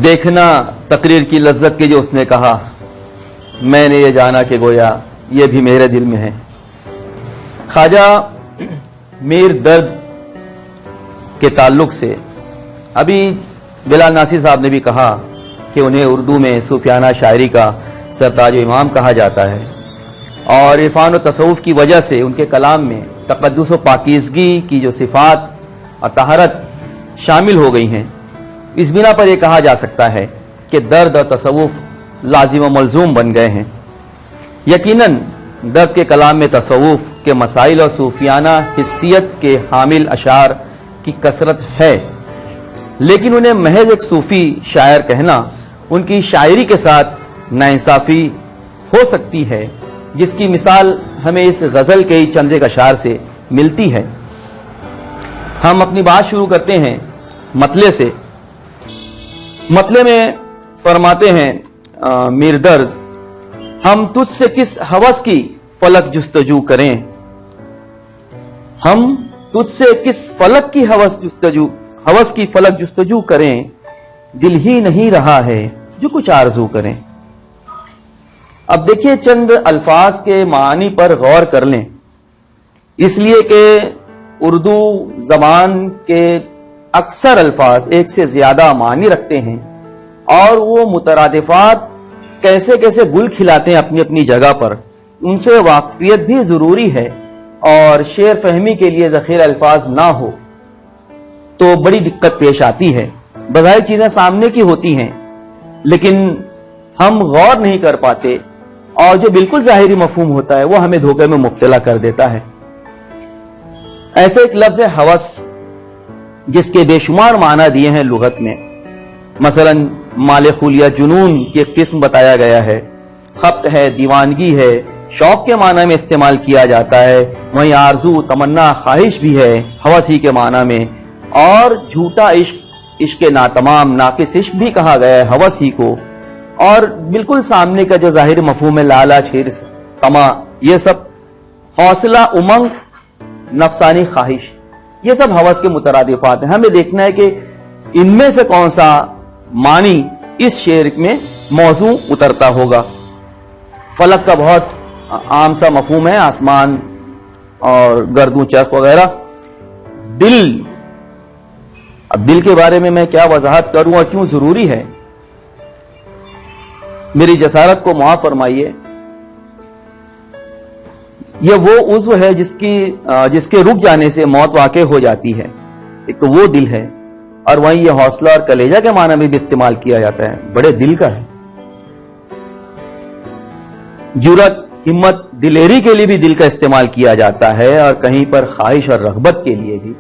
देखना तकरीर की लज्जत की जो उसने कहा, मैंने ये जाना कि गोया ये भी मेरे दिल में है। ख्वाजा मीर दर्द के ताल्लुक से अभी बिलाल नासिर साहब ने भी कहा कि उन्हें उर्दू में सूफियाना शायरी का सरताज इमाम कहा जाता है और इरफान और तसव्वुफ की वजह से उनके कलाम में तक़द्दुस व पाकीज़गी की जो सिफ़ात और तहरत शामिल हो गई हैं। इस बिना पर यह कहा जा सकता है कि दर्द और तसव्वुफ लाजिम व मलजूम बन गए हैं। यकीनन दर्द के कलाम में तसव्वुफ के मसाइल और सूफियाना हिस्सियत के हामिल अशार की कसरत है, लेकिन उन्हें महज एक सूफी शायर कहना उनकी शायरी के साथ नाइंसाफी हो सकती है, जिसकी मिसाल हमें इस गजल के ही चंद एक अशार से मिलती है। हम अपनी बात शुरू करते हैं मतले से। मतले में फरमाते हैं मीर दर्द, हम तुझसे किस हवस की फलक जुस्तजू करें, हम तुझसे किस फलक की हवस की फलक जुस्तजू करें, दिल ही नहीं रहा है जो कुछ आरजू करें। अब देखिए चंद अल्फाज के मानी पर गौर कर लें, इसलिए कि उर्दू जबान के अक्सर अल्फाज एक से ज्यादा मानी रखते हैं और वो मुतरादिफात कैसे कैसे गुल खिलाते हैं अपनी अपनी जगह पर, उनसे वाकफियत भी जरूरी है। और शेर फहमी के लिए ज़ख़ीरा अल्फाज ना हो तो बड़ी दिक्कत पेश आती है। बज़ाहिर चीजें सामने की होती हैं, लेकिन हम गौर नहीं कर पाते और जो बिल्कुल ज़ाहिरी मफहूम होता है वो हमें धोखे में मुब्तला कर देता है। ऐसे एक लफ्ज़ है हवस, जिसके बेशुमार माना दिए हैं लुगत में। मसलन माले खुलिया जुनून की एक किस्म बताया गया है, खप्त है, दीवानगी है, शौक के माना में इस्तेमाल किया जाता है। वहीं आरजू, तमन्ना, ख्वाहिश भी है हवस ही के माना में। और झूठा इश्क, इश्क नातमाम, नाकिस इश्क भी कहा गया है हवस ही को। और बिल्कुल सामने का जो जाहिर मफहूम है लालच, हिर्स, तमा, ये सब हौसला, उमंग, नफसानी ख्वाहिश, ये सब हवस के मुतरादिफात हैं। हमें देखना है कि इनमें से कौन सा मानी इस शेर में मौजू उतरता होगा। फलक का बहुत आम सा मफहूम है, आसमान और गर्दू चरख वगैरह। दिल, अब दिल के बारे में मैं क्या वजाहत करूं और क्यों जरूरी है, मेरी जसारत को माफ फरमाइए। यह वो उज़्व है जिसके रुक जाने से मौत वाक़ई हो जाती है। एक तो वो दिल है, और वहीं ये हौसला और कलेजा के माना में भी इस्तेमाल किया जाता है, बड़े दिल का है। जुरत, हिम्मत, दिलेरी के लिए भी दिल का इस्तेमाल किया जाता है, और कहीं पर ख्वाहिश और रग़बत के लिए भी,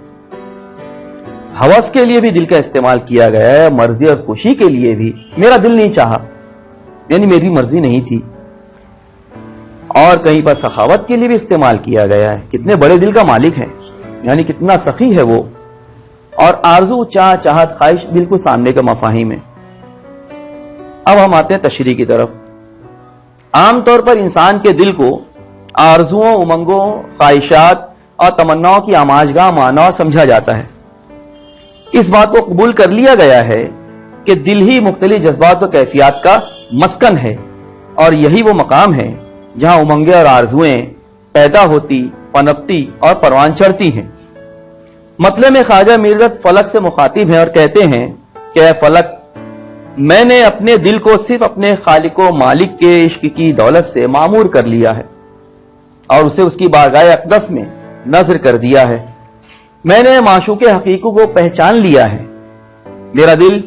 हवस के लिए भी दिल का इस्तेमाल किया गया है, मर्जी और खुशी के लिए भी। मेरा दिल नहीं चाहा, यानी मेरी मर्जी नहीं थी। और कहीं पर सखावत के लिए भी इस्तेमाल किया गया है, कितने बड़े दिल का मालिक है, यानी कितना सखी है वो। और आरजू, चाहत, ख्वाहिश बिल्कुल सामने के मफाहिम है। अब हम आते हैं तशरीह की तरफ। आमतौर पर इंसान के दिल को आरजुओं, उमंगों, ख्वाहिशात और तमन्नाओं की आमाजगाह माना और समझा जाता है। इस बात को कबूल कर लिया गया है कि दिल ही मुख्तलिफ जज्बात और कैफियत का मस्कन है, और यही वो मकाम है जहां उमंगे और आरजुएं पैदा होती, पनपती और परवान चढ़ती हैं। मतलब में ख्वाजा मीर दर्द फलक से मुखातिब हैं और कहते हैं कि ऐ फलक, मैंने अपने दिल को सिर्फ अपने खालिको मालिक के इश्क की दौलत से मामूर कर लिया है और उसे उसकी बारगाह अक़दस में नज़र कर दिया है। मैंने माशूक़ हकीक़ो को पहचान लिया है। मेरा दिल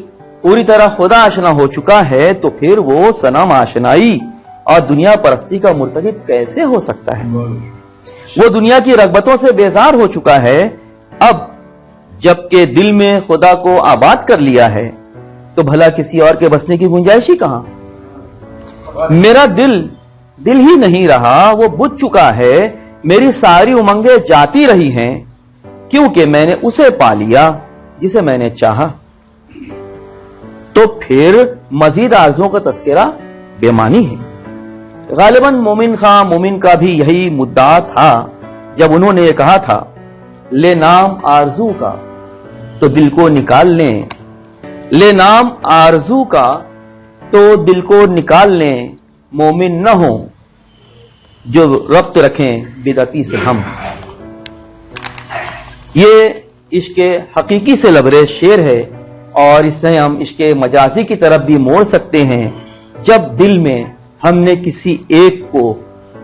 पूरी तरह खुदा आशना हो चुका है, तो फिर वो सनम आशनाई और दुनिया परस्ती का मुर्तकिब कैसे हो सकता है। वो दुनिया की रग़बतों से बेजार हो चुका है। अब जबकि दिल में खुदा को आबाद कर लिया है, तो भला किसी और के बसने की गुंजाइश ही कहां। मेरा दिल ही नहीं रहा, वो बुझ चुका है। मेरी सारी उमंगें जाती रही हैं, क्योंकि मैंने उसे पा लिया जिसे मैंने चाहा। तो फिर मजीद आरज़ुओं का तस्करा बेमानी है। गालिबन मोमिन का भी यही मुद्दा था जब उन्होंने ये कहा था, ले नाम आरजू का तो दिल को निकाल लें, ले नाम आरजू का तो दिल को निकाल लें, मोमिन न हो जो रब्त रखें बिदअती से हम। ये इश्क हकीकी से लबरेज शेर है और इससे हम इश्क मजाजी की तरफ भी मोड़ सकते हैं। जब दिल में हमने किसी एक को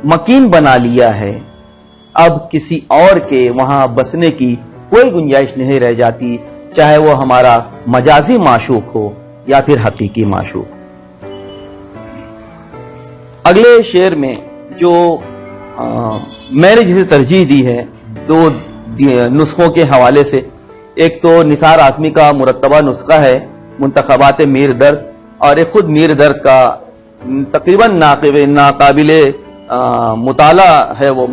मकीन बना लिया है, अब किसी और के वहां बसने की कोई गुंजाइश नहीं रह जाती, चाहे वो हमारा मजाजी माशूक हो या फिर हकीकी माशूक। अगले शेर में जो मैंने जिसे तरजीह दी है दो नुस्खों के हवाले से, एक तो निसार आज़मी का मुरत्तबा नुस्खा है मुंतखबात मीर दर्द, और एक खुद मीर दर्द का तकरीबन नाकाबिले मुताला है, वो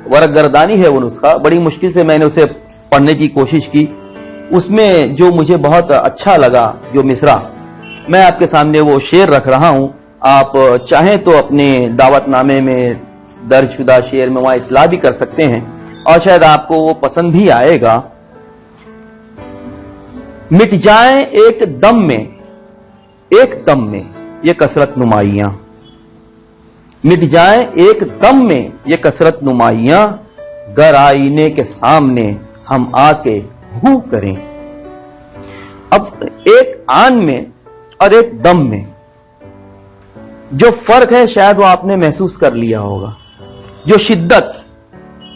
वरक गर्दानी है वो नुस्खा। बड़ी मुश्किल से मैंने उसे पढ़ने की कोशिश की। उसमें जो मुझे बहुत अच्छा लगा जो मिसरा, मैं आपके सामने वो शेर रख रहा हूं। आप चाहें तो अपने दावतनामे में दर्ज शुदा शेर में वहां इस्लाह भी कर सकते हैं और शायद आपको वो पसंद भी आएगा। मिट जाए एक दम में ये कसरत नुमाइयां, मिट जाए एक दम में ये कसरत नुमाइयां, गर आईने के सामने हम आके हू करें। अब एक आन में और एक दम में जो फर्क है शायद वो आपने महसूस कर लिया होगा। जो शिद्दत,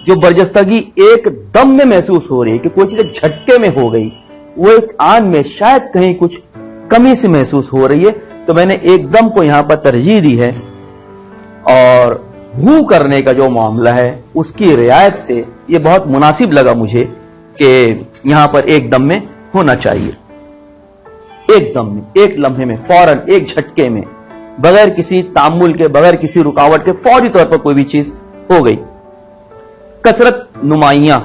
जो बरजस्तगी एक दम में महसूस हो रही है कि कोई चीज झटके में हो गई, वो एक आन में शायद कहीं कुछ कमी से महसूस हो रही है। तो मैंने एक दम को यहां पर तरजीह दी है और हू करने का जो मामला है उसकी रियायत से ये बहुत मुनासिब लगा मुझे कि यहां पर एक दम में होना चाहिए। एक दम में, एक लम्हे में, फौरन, एक झटके में, बगैर किसी तामुल के, बगैर किसी रुकावट के, फौरी तौर पर कोई भी चीज हो गई। कसरत नुमाइयां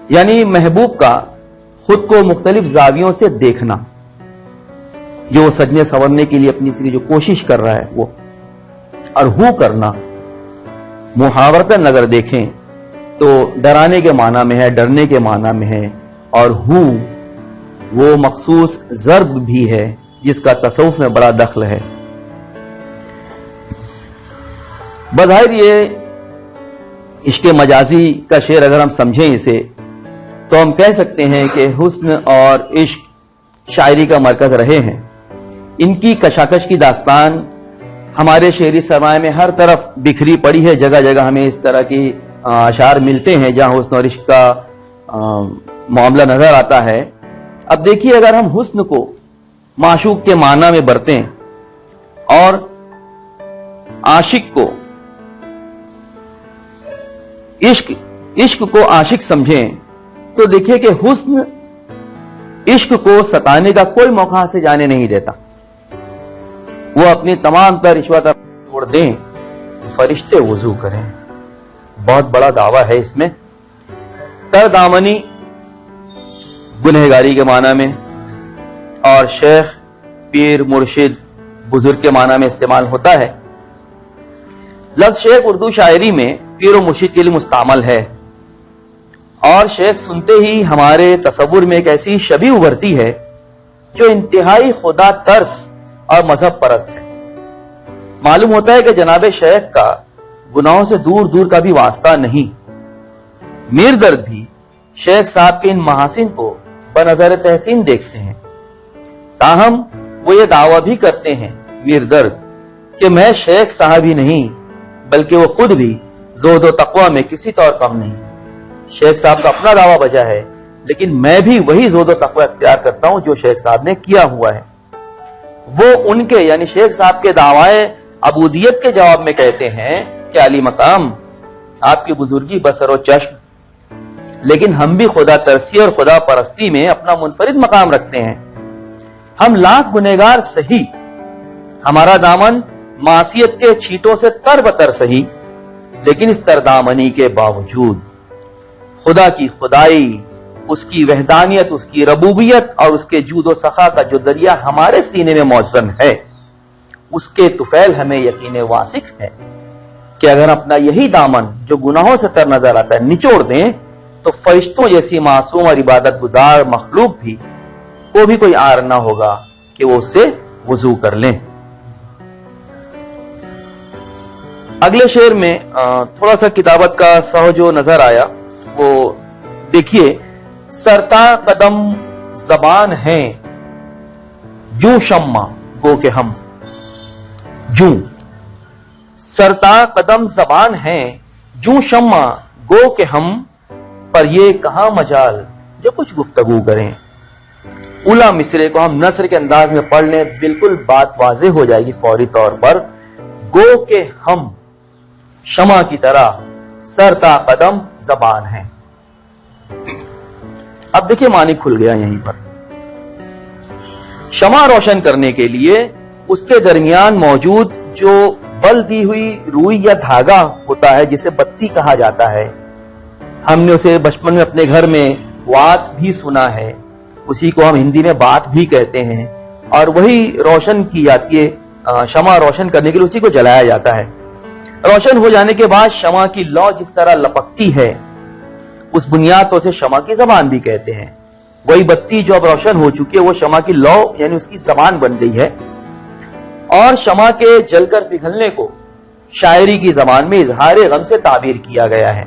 यानी महबूब का खुद को मुख्तलिफ जावियों से देखना, जो सजने संवरने के लिए अपनी से जो कोशिश कर रहा है वो, और हू करना मुहावरतन अगर देखें तो डराने के माना में है, डरने के माना में है, और हू वो मखसूस ज़र्ब भी है जिसका तसव्वुफ में बड़ा दखल है। बज़ाहिर ये इश्क मजाजी का शेर अगर हम समझें इसे तो हम कह सकते हैं कि हुस्न और इश्क शायरी का मरकज रहे हैं। इनकी कशाकश की दास्तान हमारे शेरी सरमाए में हर तरफ बिखरी पड़ी है। जगह जगह हमें इस तरह की अशार मिलते हैं जहां हुस्न और इश्क का मामला नजर आता है। अब देखिए, अगर हम हुस्न को माशूक के माना में बरतें और आशिक को इश्क को आशिक समझें तो देखिए कि हुस्न इश्क को सताने का कोई मौका से जाने नहीं देता। वो अपनी तमाम तर रिश्वत छोड़ दें, फरिश्ते वुजू करें। बहुत बड़ा दावा है इसमें। तर दामनी गुनहगारी के माना में और शेख, पीर, मुर्शिद, बुजुर्ग के माना में इस्तेमाल होता है। लफ्ज शेख उर्दू शायरी में पीर और मुर्शिद के लिए मुस्तामल है और शेख सुनते ही हमारे तसव्वुर में एक ऐसी शबी उभरती है जो इंतहाई खुदा तरस और मजहब परस्त है। मालूम होता है कि जनाब शेख का गुनाहों से दूर दूर का भी वास्ता नहीं। मीर दर्द भी शेख साहब के इन महासिन को बनज़र तहसीन देखते हैं। ताहम वो ये दावा भी करते हैं मीर दर्द कि मैं शेख साहब ही नहीं बल्कि वो खुद भी ज़ोद व तक़वा में किसी तौर कम नहीं। शेख साहब का अपना दावा बजा है, लेकिन मैं भी वही ज़ोद व तक़वा इख्तियार करता हूं जो शेख साहब ने किया हुआ है। वो उनके यानी शेख साहब के दावाए अबूदियत के जवाब में कहते हैं कि अली मकाम आपकी बुजुर्गी बसर व चश्म, लेकिन हम भी खुदा तरसी और खुदा परस्ती में अपना मुनफरिद मकाम रखते हैं। हम लाख गुनहगार सही, हमारा दामन मासियत के छींटों से तर बतर सही, लेकिन इस तरदामनी के बावजूद खुदा की खुदाई, उसकी वहदानियत, उसकी रबूबियत और उसके जूद व सखा का जो दरिया हमारे सीने में मौजूद है, उसके तुफैल हमें यकीन वासिक है कि अगर अपना यही दामन जो गुनाहों से तर नजर आता है निचोड़ दें तो फरिश्तों जैसी मासूम और इबादत गुजार मखलूक भी को भी कोई आर ना होगा कि वो उससे वुजू कर लें। अगले शेर में थोड़ा सा किताबत का सह जो नजर आया वो देखिए, सरता कदम जबान है जू शम्मा गो के हम, जू सरता कदम जबान है जू शम्मा गो के हम, पर ये कहां मजाल जो कुछ गुफ्तगू करें। उला मिसरे को हम नस्र के अंदाज में पढ़ लें, बिल्कुल बात वाज़ेह हो जाएगी फौरी तौर पर। गो के हम शमा की तरह सरता कदम जबान है। अब देखिए मानी खुल गया यहीं पर। शमा रोशन करने के लिए उसके दरमियान मौजूद जो बल दी हुई रुई या धागा होता है जिसे बत्ती कहा जाता है, हमने उसे बचपन में अपने घर में वात भी सुना है, उसी को हम हिंदी में बात भी कहते हैं, और वही रोशन की जाती है। शमा रोशन करने के लिए उसी को जलाया जाता है। रोशन हो जाने के बाद शमा की लौ जिस तरह लपकती है, उस बुनियाद पर उसे शमा की जबान भी कहते हैं। वही बत्ती जो अब रोशन हो चुकी है वो शमा की लौ यानी उसकी जबान बन गई है। और शमा के जलकर पिघलने को शायरी की जबान में इजहार गम से ताबीर किया गया है।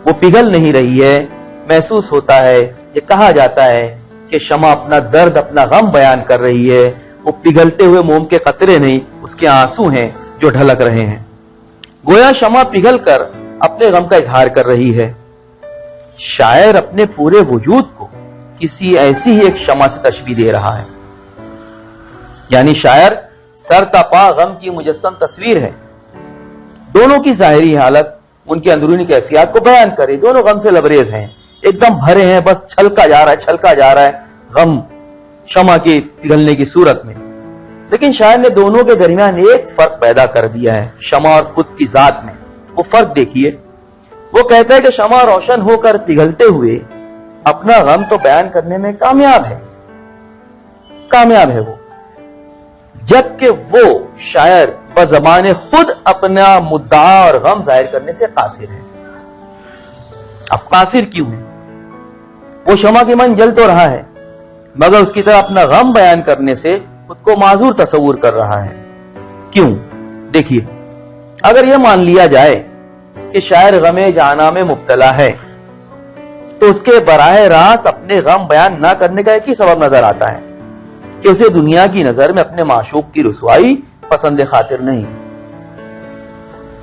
वो पिघल नहीं रही है, महसूस होता है, ये कहा जाता है कि शमा अपना दर्द अपना गम बयान कर रही है। वो पिघलते हुए मोम के कतरे नहीं, उसके आंसू हैं जो ढलक रहे हैं। गोया शमा पिघल कर अपने गम का इजहार कर रही है। शायर अपने पूरे वजूद को किसी ऐसी ही एक शमा से तशबीह दे रहा है, यानी शायर सरतपा गम की मुजस्सम तस्वीर है। दोनों की जाहिरी हालत उनकी अंदरूनी कैफियत को बयान करे। दोनों गम से लबरेज हैं, एकदम भरे हैं, बस छलका जा रहा है गम शमा के पिघलने की सूरत में। लेकिन शायर ने दोनों के दरमियान एक फर्क पैदा कर दिया है, शमा और खुद की जात में। वो फर्क देखिए, वो कहता है कि शमा रोशन होकर पिघलते हुए अपना गम तो बयान करने में कामयाब है वो, जबकि वो शायर बज़बाने खुद अपना मुद्दा और गम जाहिर करने से कासिर है। अब कासिर क्यों है? वो शमा के मन जल तो रहा है, मगर उसकी तरह अपना गम बयान करने से खुद को माजूर तस्वुर कर रहा है। क्यों? देखिए, अगर यह मान लिया जाए कि शायर गमे जाना में मुब्तला है, तो उसके बराह रास्त अपने गम बयान ना करने का एक ही सबब नजर आता है कि उसे दुनिया की नजर में अपने माशूक की रुसवाई पसंद खातिर नहीं।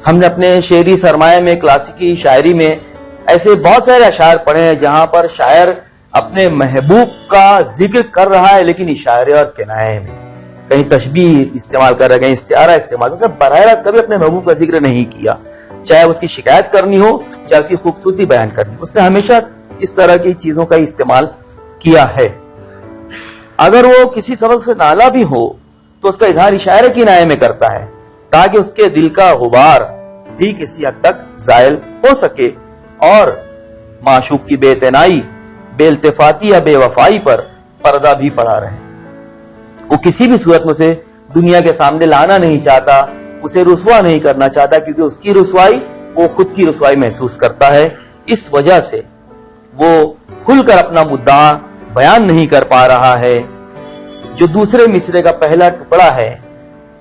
हमने अपने शेरी सरमाए में, क्लासिकी शायरी में ऐसे बहुत सारे अशार पढ़े हैं जहां पर शायर अपने महबूब का जिक्र कर रहा है, लेकिन इशारे और किनाये में, कहीं तशबीह इस्तेमाल कर रहा है, कहीं इस्तिआरा इस्तेमाल, उसने बराह रास्त कभी अपने महबूब का जिक्र नहीं किया। चाहे उसकी शिकायत करनी हो, चाहे उसकी खूबसूरती बयान करनी, उसने हमेशा इस तरह की चीजों का इस्तेमाल किया है। अगर वो किसी सबब से नाला भी हो तो उसका इजहार इशारे किनाये में करता है, ताकि उसके दिल का गुबार भी किसी हद तक जायल हो सके और माशूक की बेतनाई, बेइल्तिफाती या बेवफाई पर पर्दा भी पड़ा रहे। वो किसी भी सूरत में उसे दुनिया के सामने लाना नहीं चाहता, उसे रुसवा नहीं करना चाहता, क्योंकि उसकी रुसवाई वो खुद की रुसवाई महसूस करता है। इस वजह से वो खुलकर अपना मुद्दा बयान नहीं कर पा रहा है। जो दूसरे मिसरे का पहला टुकड़ा है,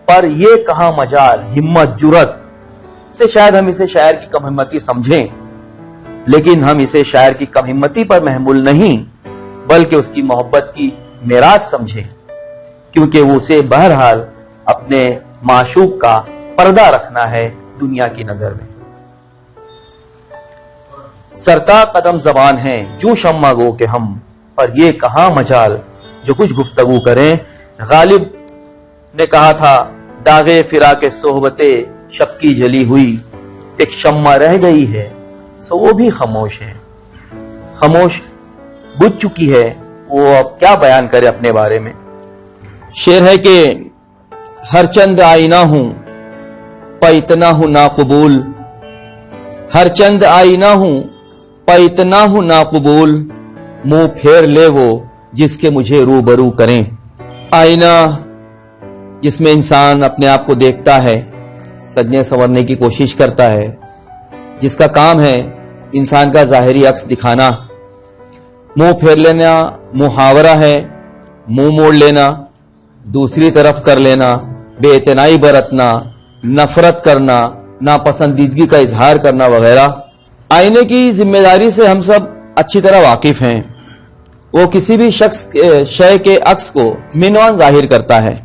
पर ये कहां मजाल हिम्मत जुरत से, शायद हम इसे शायर की कम हिम्मती समझें, लेकिन हम इसे शायर की कम हिम्मती पर महमूल नहीं बल्कि उसकी मोहब्बत की मेराज समझें, क्योंकि वो उसे बहरहाल अपने माशूक का पर्दा रखना है दुनिया की नजर में। सरता कदम जबान है जू शम्मा गो के हम, पर ये कहां मजाल जो कुछ गुफ्तगू करें। गालिब ने कहा था, दागे फिरा के सोहबते शब की जली हुई, एक शम्मा रह गई है सो वो भी खामोश है। खामोश बुझ चुकी है, वो अब क्या बयान करे अपने बारे में। शेर है कि हर चंद आईना हूं पर इतना हूं नाकबूल, हर चंद आईना हूं पर इतना हूं नाकबूल, मुंह फेर ले वो जिसके मुझे रूबरू करें। आईना जिसमें इंसान अपने आप को देखता है, सजने संवरने की कोशिश करता है, जिसका काम है इंसान का जाहिरी अक्स दिखाना। मुंह फेर लेना मुहावरा है मुंह मोड़ लेना, दूसरी तरफ कर लेना, बेइतनाई बरतना, नफरत करना, नापसंदीदगी का इजहार करना वगैरह। आईने की जिम्मेदारी से हम सब अच्छी तरह वाकिफ हैं। वो किसी भी शय के अक्स को मिनवान जाहिर करता है।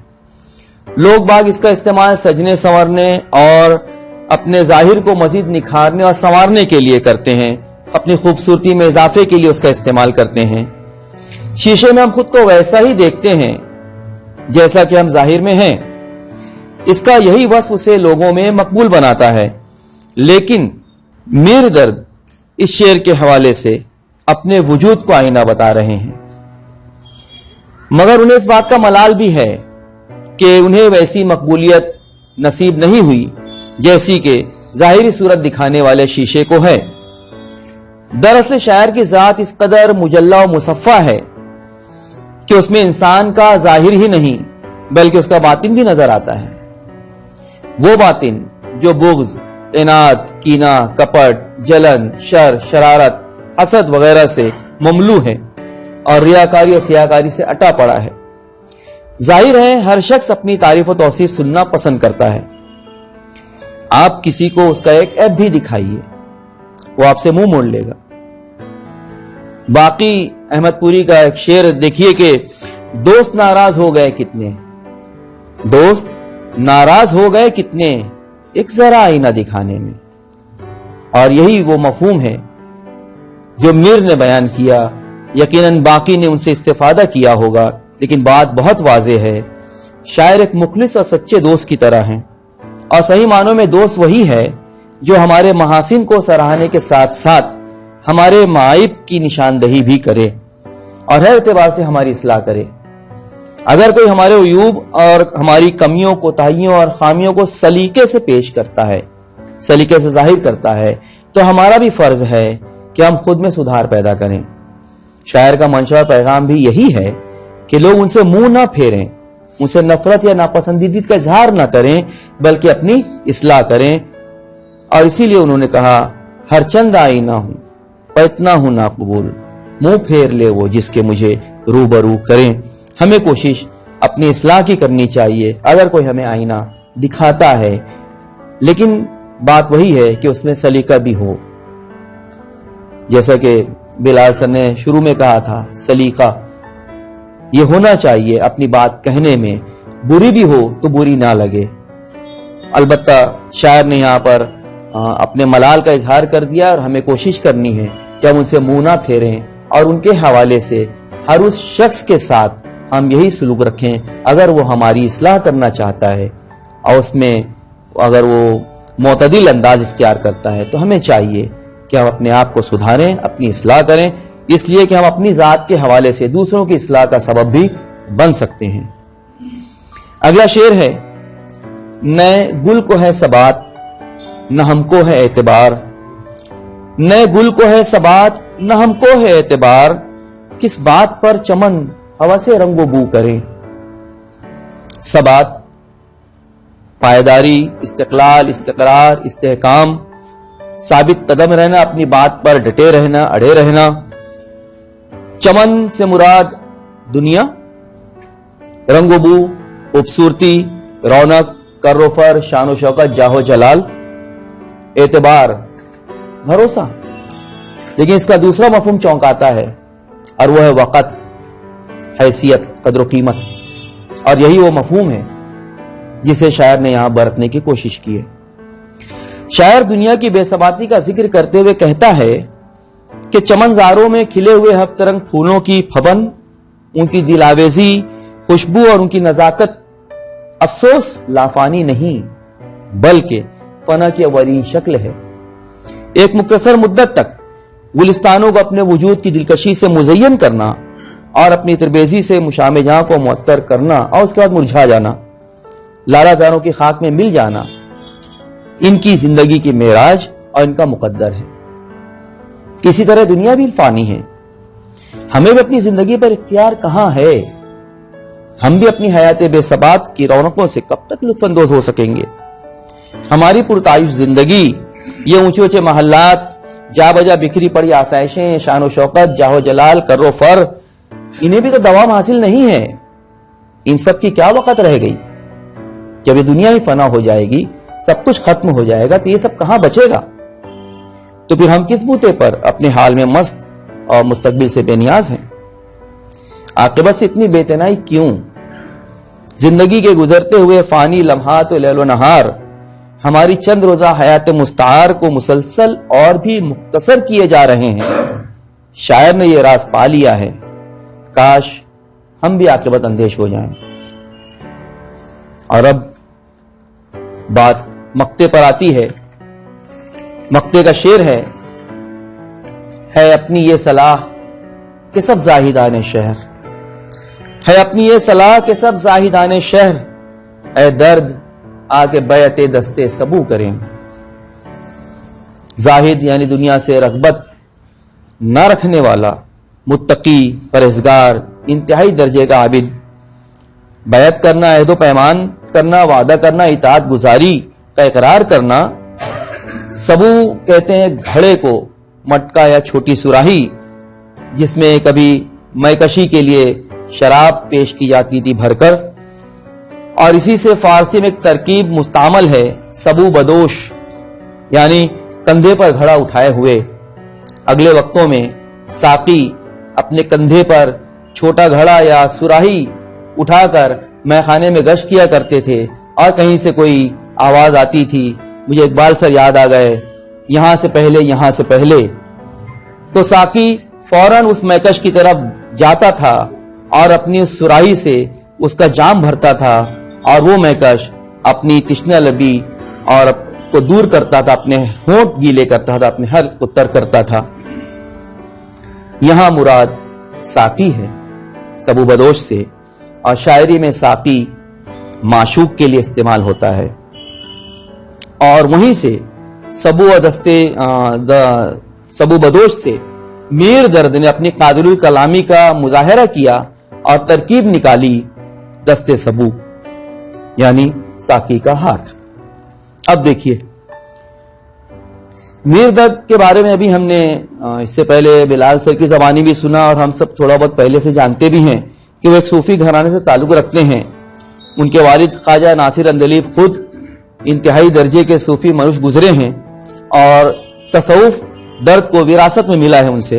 लोग बाग इसका इस्तेमाल सजने संवरने और अपने जाहिर को मजीद निखारने और संवारने के लिए करते हैं, अपनी खूबसूरती में इजाफे के लिए उसका इस्तेमाल करते हैं। शीशे में हम खुद को वैसा ही देखते हैं जैसा कि हम जाहिर में हैं। इसका यही वस्फ उसे लोगों में मकबूल बनाता है। लेकिन मीर दर्द इस शेर के हवाले से अपने वजूद को आईना बता रहे हैं, मगर उन्हें इस बात का मलाल भी है कि उन्हें वैसी मकबूलियत नसीब नहीं हुई जैसी कि जाहिरी सूरत दिखाने वाले शीशे को है। दरअसल शायर की जात इस कदर मुजल्ला और मुसफ़ा है कि उसमें इंसान का जाहिर ही नहीं बल्कि उसका बातिन भी नजर आता है। वो बातिन जो बुग़्ज़, इनाद, कीना, कपट, जलन, शर, शरारत, हसद वगैरह से ममलू है और रियाकारी और सियाकारी से अटा पड़ा है। जाहिर है हर शख्स अपनी तारीफ और तौसीफ सुनना पसंद करता है। आप किसी को उसका एक ऐब भी दिखाइए, वो आपसे मुंह मोड़ लेगा। बाकी अहमदपुरी का एक शेर देखिए कि दोस्त नाराज हो गए कितने, दोस्त नाराज हो गए कितने एक जरा आईना दिखाने में। और यही वो मफहूम है जो मीर ने बयान किया। यकीनन बाकी ने उनसे इस्तेफादा किया होगा, लेकिन बात बहुत वाज़ेह है। शायर एक मुखलिस और सच्चे दोस्त की तरह हैं, और सही मानों में दोस्त वही है जो हमारे महासिन को सराहने के साथ साथ हमारे माइब की निशानदही भी करे और हर एतबार से हमारी इस्लाह करे। अगर कोई हमारे उयूब और हमारी कमियों, कोताहियों और खामियों को सलीके से पेश करता है, सलीके से जाहिर करता है, तो हमारा भी फर्ज है कि हम खुद में सुधार पैदा करें। शायर का मंशा और पैगाम भी यही है कि लोग उनसे मुंह ना फेरें, उनसे नफरत या नापसंदीदगी का इजहार ना करें, बल्कि अपनी इस्लाह करें। और इसीलिए उन्होंने कहा, हर चंद आईना हूं पर इतना हूं नाकबूल, मुंह फेर ले वो जिसके मुझे रूबरू करें। हमें कोशिश अपनी इस्लाह की करनी चाहिए अगर कोई हमें आईना दिखाता है, लेकिन बात वही है कि उसमें सलीका भी हो। जैसा कि बिलाल सर ने शुरू में कहा था, सलीका ये होना चाहिए अपनी बात कहने में, बुरी भी हो तो बुरी ना लगे। अलबत्ता शायर ने यहाँ पर अपने मलाल का इजहार कर दिया और हमें कोशिश करनी है कि हम उनसे मुंह ना फेरें और उनके हवाले से हर उस शख्स के साथ हम यही सलूक रखें अगर वो हमारी इस्लाह करना चाहता है और उसमें अगर वो मोतदिल अंदाज इख्तियार करता है, तो हमें चाहिए कि हम अपने आप को सुधारें, अपनी इस्लाह करें, इसलिए कि हम अपनी जात के हवाले से दूसरों की इस्लाह का सबब भी बन सकते हैं। अगला शेर है, नए गुल को है सबात न हमको है एतबार, नए गुल को है सबात न हमको है एतबार, किस बात पर चमन हवा से रंगो बू करें। सबात पायदारी, इस्तिकलाल, इस्तिकरार, इस्तेहकाम, साबित कदम रहना, अपनी बात पर डटे रहना, अड़े रहना। चमन से मुराद दुनिया, रंगोबू खूबसूरती, रौनक, कर्रोफर, शान व शौकत, जाहो जलाल, एतबार भरोसा। लेकिन इसका दूसरा मफहूम चौंकाता है और वह है वक़्त, हैसियत, कद्र कीमत। और यही वो मफहूम है जिसे शायर ने यहां बरतने की कोशिश की है। शायर दुनिया की बेसबाती का जिक्र करते हुए कहता है कि चमनजारों में खिले हुए हफ्त रंग फूलों की फबन, उनकी दिलावेजी, खुशबू और उनकी नजाकत अफसोस लाफानी नहीं बल्कि फना की अवली शक्ल है। एक मुख्तसर मुद्दत तक गुलिस्तानों को अपने वजूद की दिलकशी से मुज़य्यन करना और अपनी तरबेजी से मुशामे जहां को मुअत्तर करना और उसके बाद मुरझा जाना, लालाजारों की खाक में मिल जाना, इनकी जिंदगी की मेराज और इनका मुकद्दर है। किसी तरह दुनिया भी फानी है, हमें भी अपनी जिंदगी पर इख्तियार कहां है। हम भी अपनी हयात बेसबात की रौनकों से कब तक लुत्फानंदोज हो सकेंगे। हमारी पुरतायुश जिंदगी ये ऊंचे ऊंचे महल्लात, जा बजा बिखरी पड़ी आसाइशें, शान व शौकत, जाहो जलाल, कर्रो फर, انہیں بھی تو دوام حاصل نہیں ہے. ان سب کی کیا وقت رہ گئی؟ جب یہ دنیا ہی فنا ہو جائے گی, سب کچھ ختم ہو جائے گا, تو یہ سب کہاں بچے گا؟ تو پھر ہم کس بوتے پر اپنے حال میں مست اور مستقبل سے بے نیاز ہیں؟ عاقبت سے اتنی بے تنائی کیوں؟ زندگی کے گزرتے ہوئے فانی لمحات و لیل و نہار ہماری چند روزہ حیات مستعار کو مسلسل اور بھی مختصر کیے جا رہے ہیں. شاعر نے یہ راز پا لیا ہے, کاش ہم بھی عاقبت اندیش ہو جائیں. اور اب بات مقتے پر آتی ہے. مقتے کا شعر ہے اپنی یہ صلاح کہ سب زاہدان شہر, ہے اپنی یہ صلاح کہ سب زاہدان شہر, اے درد آ کے بیعت دستے سبو کریں. زاہد یعنی دنیا سے رغبت نہ رکھنے والا, متقی, پرہیزگار, انتہائی درجے کا عابد. بیعت کرنا, عہد و پیمان کرنا, وعدہ کرنا, اطاعت گزاری کا اقرار کرنا. سبو کہتے ہیں گھڑے کو, مٹکا یا چھوٹی سراہی جس میں کبھی میکشی کے لیے شراب پیش کی جاتی تھی بھر کر. اور اسی سے فارسی میں ایک ترکیب مستعمل ہے, سبو بدوش, یعنی کندھے پر گھڑا اٹھائے ہوئے. اگلے وقتوں میں ساقی اپنے کندھے پر چھوٹا گھڑا یا سراہی اٹھا کر میخانے میں گشت کیا کرتے تھے, اور کہیں سے کوئی آواز آتی تھی, مجھے اقبال سر یاد آ گئے, یہاں سے پہلے, یہاں سے پہلے, تو ساقی فوراً اس میکش کی طرف جاتا تھا اور اپنی اس سراہی سے اس کا جام بھرتا تھا, اور وہ میکش اپنی تشنہ لبی اور کو دور کرتا تھا, اپنے ہونٹ گیلے کرتا تھا, اپنے حلق کو تر کرتا تھا. یہاں مراد ساقی ہے سبو بدوش سے, اور شاعری میں ساقی معشوق کے لیے استعمال ہوتا ہے. اور وہیں سے سبو بدوش سے میر درد نے اپنی قادر الکلامی کا مظاہرہ کیا اور ترکیب نکالی دستے سبو, یعنی ساقی کا ہاتھ. اب دیکھیے میر درد کے بارے میں ابھی ہم نے اس سے پہلے بلال سر کی زبانی بھی سنا, اور ہم سب تھوڑا بہت پہلے سے جانتے بھی ہیں کہ وہ ایک صوفی گھرانے سے تعلق رکھتے ہیں. ان کے والد خواجہ ناصر اندلیب خود انتہائی درجے کے صوفی منوش گزرے ہیں, اور تصوف درد کو وراثت میں ملا ہے ان سے.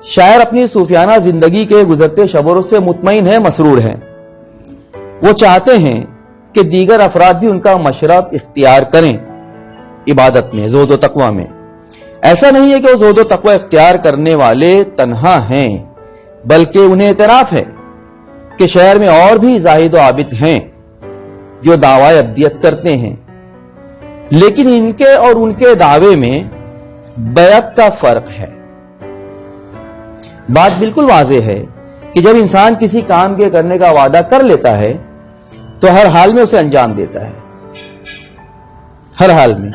شاعر اپنی صوفیانہ زندگی کے گزرتے شب و روز سے مطمئن ہے, مسرور ہے. وہ چاہتے ہیں کہ دیگر افراد بھی ان کا مشرب اختیار کریں عبادت میں, زہد و تقوی میں. ایسا نہیں ہے کہ وہ زہد و تقوی اختیار کرنے والے تنہا ہیں, بلکہ انہیں اعتراف ہے کہ شہر میں اور بھی زاہد و عابد ہیں جو دعوی ابدیت کرتے ہیں, لیکن ان کے اور ان کے دعوے میں بیعت کا فرق ہے. بات بالکل واضح ہے کہ جب انسان کسی کام کے کرنے کا وعدہ کر لیتا ہے تو ہر حال میں اسے انجام دیتا ہے, ہر حال میں.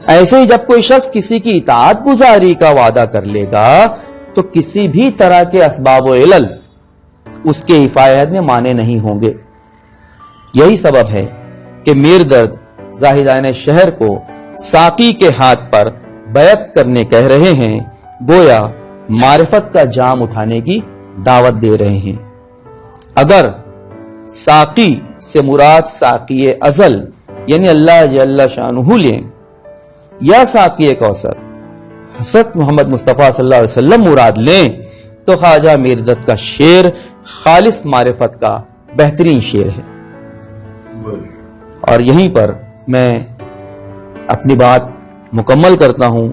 ایسے ہی جب کوئی شخص کسی کی اطاعت گزاری کا وعدہ کر لے گا تو کسی بھی طرح کے اسباب و علل اس کے حفاظت میں مانے نہیں ہوں گے. یہی سبب ہے کہ میر درد زاہدان شہر کو ساقی کے ہاتھ پر بیعت کرنے کہہ رہے ہیں, گویا معرفت کا جام اٹھانے کی دعوت دے رہے ہیں. اگر ساقی سے مراد ساقی ازل یعنی اللہ جل شانہ لیں, یا ساقی کوثر حضرت محمد مصطفیٰ صلی اللہ علیہ وسلم مراد لیں, تو خواجہ میر درد کا شعر خالص معرفت کا بہترین شعر ہے. اور یہیں پر میں اپنی بات مکمل کرتا ہوں.